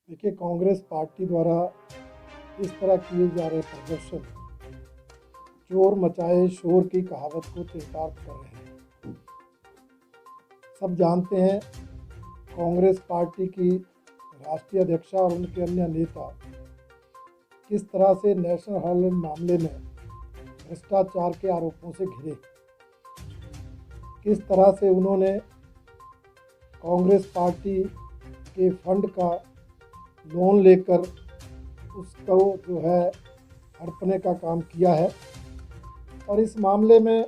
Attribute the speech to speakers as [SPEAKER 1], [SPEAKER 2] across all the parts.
[SPEAKER 1] देखिए, कांग्रेस पार्टी द्वारा इस तरह किए जा रहे प्रदर्शन चोर मचाए शोर की कहावत को चरितार्थ कर रहे हैं। सब जानते हैं, कांग्रेस पार्टी की राष्ट्रीय अध्यक्षा और उनके अन्य नेता किस तरह से नेशनल हेराल्ड मामले में भ्रष्टाचार के आरोपों से घिरे, किस तरह से उन्होंने कांग्रेस पार्टी के फंड का लोन लेकर उसको जो है हड़पने का काम किया है। और इस मामले में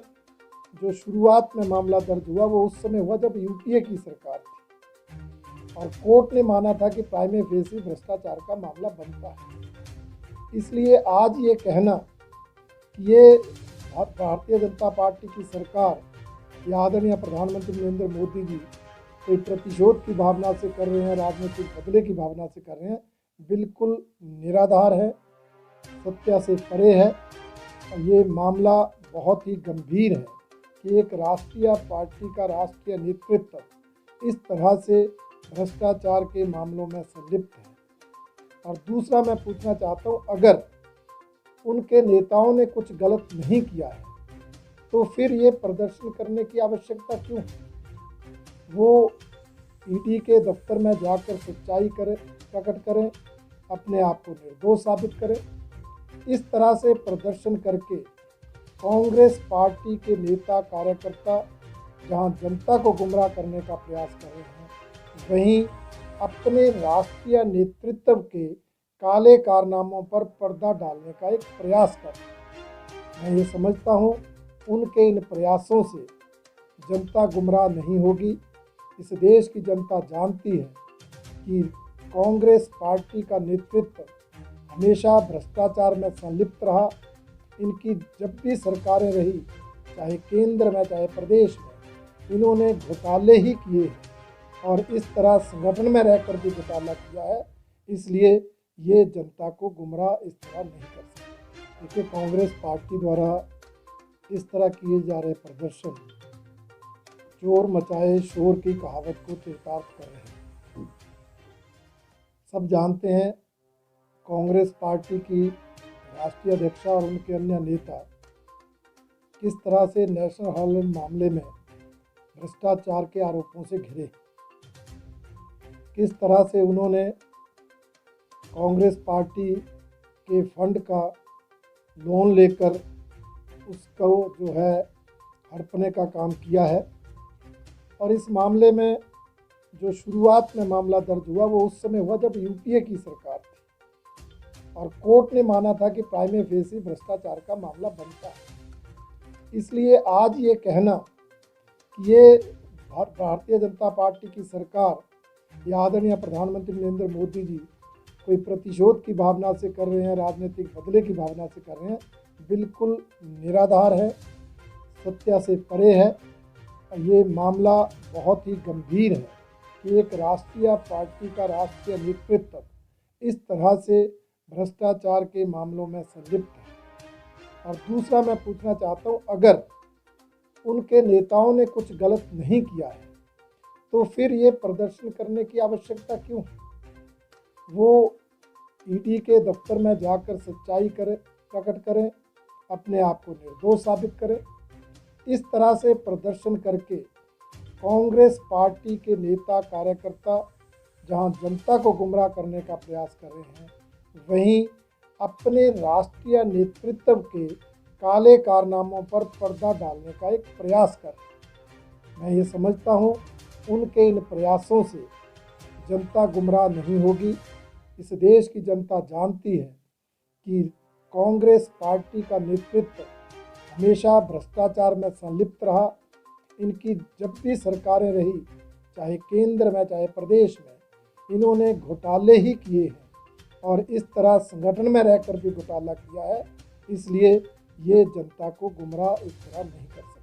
[SPEAKER 1] जो शुरुआत में मामला दर्ज हुआ वो उस समय हुआ जब यूपीए की सरकार थी और कोर्ट ने माना था कि प्राइमे फेसी भ्रष्टाचार का मामला बनता है। इसलिए आज ये कहना कि ये भारतीय जनता पार्टी की सरकार या आदरणीय प्रधानमंत्री नरेंद्र मोदी जी कोई प्रतिशोध की भावना से कर रहे हैं, राजनीतिक बदले की भावना से कर रहे हैं, बिल्कुल निराधार है, सत्य से परे है। ये मामला बहुत ही गंभीर है कि एक राष्ट्रीय पार्टी का राष्ट्रीय नेतृत्व इस तरह से भ्रष्टाचार के मामलों में संलिप्त है। और दूसरा मैं पूछना चाहता हूँ, अगर उनके नेताओं ने कुछ गलत नहीं किया है तो फिर ये प्रदर्शन करने की आवश्यकता क्यों? वो ईडी के दफ्तर में जाकर सच्चाई प्रकट करें, अपने आप को निर्दोष साबित करें। इस तरह से प्रदर्शन करके कांग्रेस पार्टी के नेता कार्यकर्ता जहां जनता को गुमराह करने का प्रयास कर रहे हैं, वहीं अपने राष्ट्रीय नेतृत्व के काले कारनामों पर पर्दा डालने का एक प्रयास कर रहे हैं। मैं ये समझता हूँ उनके इन प्रयासों से जनता गुमराह नहीं होगी। इस देश की जनता जानती है कि कांग्रेस पार्टी का नेतृत्व हमेशा भ्रष्टाचार में संलिप्त रहा। इनकी जब भी सरकारें रही, चाहे केंद्र में चाहे प्रदेश में, इन्होंने घोटाले ही किए हैं और इस तरह संगठन में रहकर भी घोटाला किया है। इसलिए ये जनता को गुमराह इस तरह नहीं कर सकते। देखिए, कांग्रेस पार्टी द्वारा इस तरह किए जा रहे प्रदर्शन चोर मचाए शोर की कहावत को चरितार्थ कर रहे हैं। सब जानते हैं, कांग्रेस पार्टी की राष्ट्रीय अध्यक्षा और उनके अन्य नेता किस तरह से नेशनल हेराल्ड मामले में भ्रष्टाचार के आरोपों से घिरे, किस तरह से उन्होंने कांग्रेस पार्टी के फंड का लोन लेकर उसको जो है हड़पने का काम किया है। और इस मामले में जो शुरुआत में मामला दर्ज हुआ वो उस समय हुआ जब यूपीए की सरकार थी और कोर्ट ने माना था कि प्राइमे फेसी भ्रष्टाचार का मामला बनता है। इसलिए आज ये कहना कि ये भारतीय जनता पार्टी की सरकार या आदरणीय प्रधानमंत्री नरेंद्र मोदी जी कोई प्रतिशोध की भावना से कर रहे हैं, राजनीतिक बदले की भावना से कर रहे हैं, बिल्कुल निराधार है, सत्य से परे है। ये मामला बहुत ही गंभीर है कि एक राष्ट्रीय पार्टी का राष्ट्रीय नेतृत्व इस तरह से भ्रष्टाचार के मामलों में संलिप्त है। और दूसरा मैं पूछना चाहता हूँ, अगर उनके नेताओं ने कुछ गलत नहीं किया है तो फिर ये प्रदर्शन करने की आवश्यकता क्यों? वो ईडी के दफ्तर में जाकर सच्चाई प्रकट करें, अपने आप को निर्दोष साबित करें। इस तरह से प्रदर्शन करके कांग्रेस पार्टी के नेता कार्यकर्ता जहां जनता को गुमराह करने का प्रयास कर रहे हैं, वहीं अपने राष्ट्रीय नेतृत्व के काले कारनामों पर पर्दा डालने का एक प्रयास कर रहे हैं। मैं ये समझता हूँ उनके इन प्रयासों से जनता गुमराह नहीं होगी। इस देश की जनता जानती है कि कांग्रेस पार्टी का नेतृत्व हमेशा भ्रष्टाचार में संलिप्त रहा। इनकी जब भी सरकारें रही, चाहे केंद्र में चाहे प्रदेश में, इन्होंने घोटाले ही किए हैं और इस तरह संगठन में रहकर भी घोटाला किया है। इसलिए ये जनता को गुमराह इस तरह नहीं कर सकते।